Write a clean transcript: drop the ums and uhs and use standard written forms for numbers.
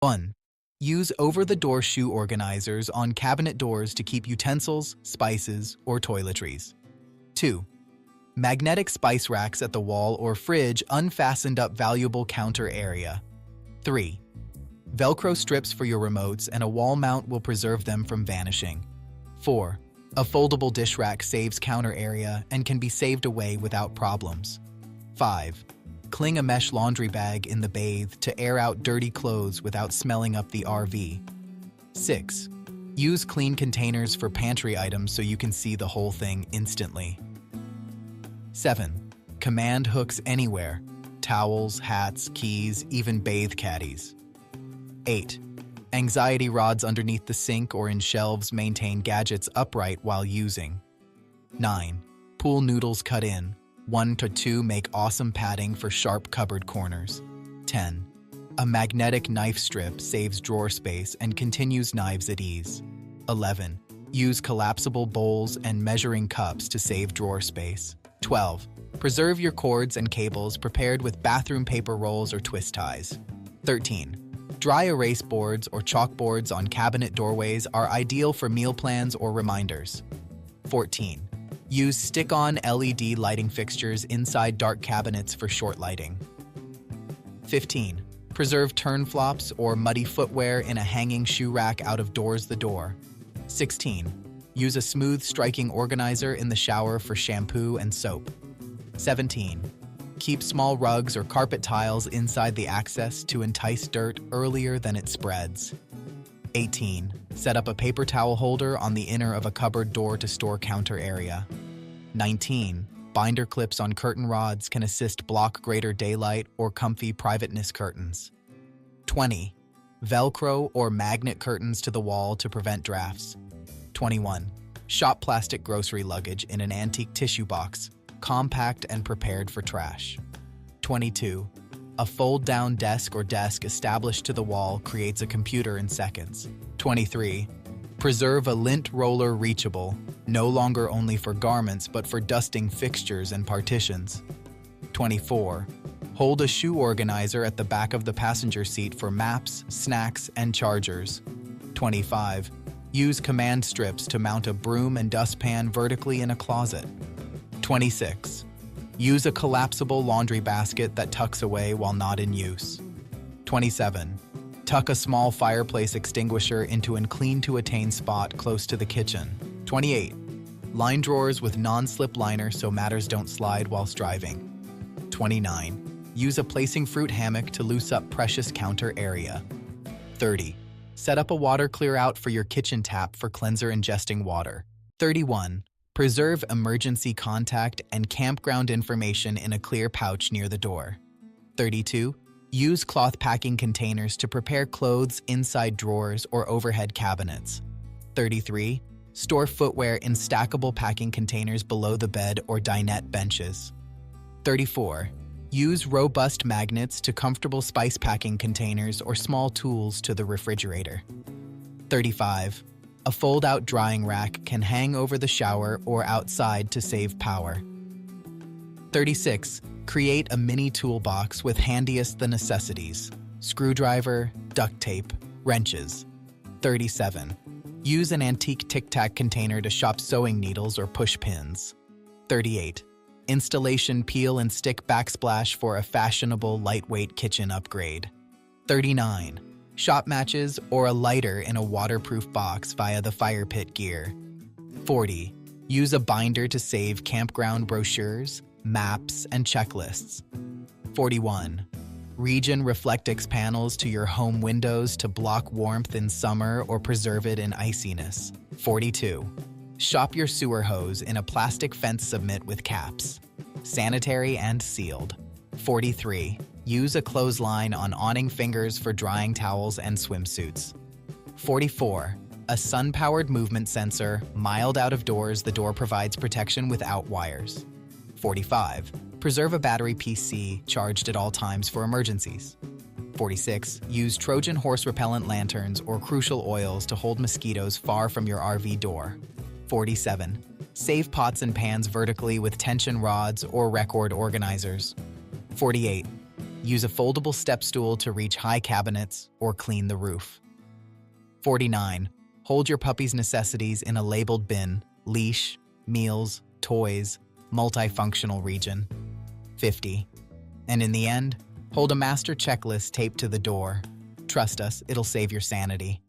1. Use over-the-door shoe organizers on cabinet doors to keep utensils, spices, or toiletries. 2. Magnetic spice racks at the wall or fridge unfastened up valuable counter area. 3. Velcro strips for your remotes and a wall mount will preserve them from vanishing. 4. A foldable dish rack saves counter area and can be saved away without problems. 5. Cling a mesh laundry bag in the bathe to air out dirty clothes without smelling up the RV. 6. Use clean containers for pantry items so you can see the whole thing instantly. 7. Command hooks anywhere: towels, hats, keys, even bathe caddies. 8. Anxiety rods underneath the sink or in shelves maintain gadgets upright while using. 9. Pool noodles cut in. 1 to 2 make awesome padding for sharp cupboard corners. 10. A magnetic knife strip saves drawer space and continues knives at ease. 11. Use collapsible bowls and measuring cups to save drawer space. 12. Preserve your cords and cables prepared with bathroom paper rolls or twist ties. 13. Dry erase boards or chalkboards on cabinet doorways are ideal for meal plans or reminders. 14. Use stick-on LED lighting fixtures inside dark cabinets for short lighting. 15. Preserve turn flops or muddy footwear in a hanging shoe rack out of doors the door. 16. Use a smooth striking organizer in the shower for shampoo and soap. 17. Keep small rugs or carpet tiles inside the access to entice dirt earlier than it spreads. 18. Set up a paper towel holder on the inner of a cupboard door to store counter area. 19. Binder clips on curtain rods can assist block greater daylight or comfy privateness curtains. 20. Velcro or magnet curtains to the wall to prevent drafts. 21. Shop plastic grocery luggage in an antique tissue box, compact and prepared for trash. 22. A fold-down desk or desk established to the wall creates a computer in seconds. 23. Preserve a lint roller reachable, no longer only for garments but for dusting fixtures and partitions. 24. Hold a shoe organizer at the back of the passenger seat for maps, snacks, and chargers. 25. Use command strips to mount a broom and dustpan vertically in a closet. 26. Use a collapsible laundry basket that tucks away while not in use. 27. Tuck a small fireplace extinguisher into a clean-to-attain spot close to the kitchen. 28. Line drawers with non-slip liner so matters don't slide whilst driving. 29. Use a placing fruit hammock to loose up precious counter area. 30. Set up a water clear-out for your kitchen tap for cleanser ingesting water. 31. Preserve emergency contact and campground information in a clear pouch near the door. 32. Use cloth packing containers to prepare clothes inside drawers or overhead cabinets. 33. Store footwear in stackable packing containers below the bed or dinette benches. 34. Use robust magnets to comfortable spice packing containers or small tools to the refrigerator. 35. A fold-out drying rack can hang over the shower or outside to save power. 36. Create a mini toolbox with handiest the necessities: screwdriver, duct tape, wrenches. 37. Use an antique tic-tac container to shop sewing needles or push pins. 38. Installation peel and stick backsplash for a fashionable lightweight kitchen upgrade. 39. Shop matches or a lighter in a waterproof box via the fire pit gear. 40. Use a binder to save campground brochures, maps, and checklists. 41. Region Reflectix panels to your home windows to block warmth in summer or preserve it in iciness. 42. Shop your sewer hose in a plastic fence submit with caps. Sanitary and sealed. 43. Use a clothesline on awning fingers for drying towels and swimsuits. 44. A sun-powered movement sensor, mild out of doors, the door provides protection without wires. 45. Preserve a battery PC charged at all times for emergencies. 46. Use Trojan horse repellent lanterns or crucial oils to hold mosquitoes far from your RV door. 47. Save pots and pans vertically with tension rods or record organizers. 48. Use a foldable step stool to reach high cabinets or clean the roof. 49. Hold your puppy's necessities in a labeled bin, leash, meals, toys, multifunctional region. 50. And in the end, hold a master checklist taped to the door. Trust us, it'll save your sanity.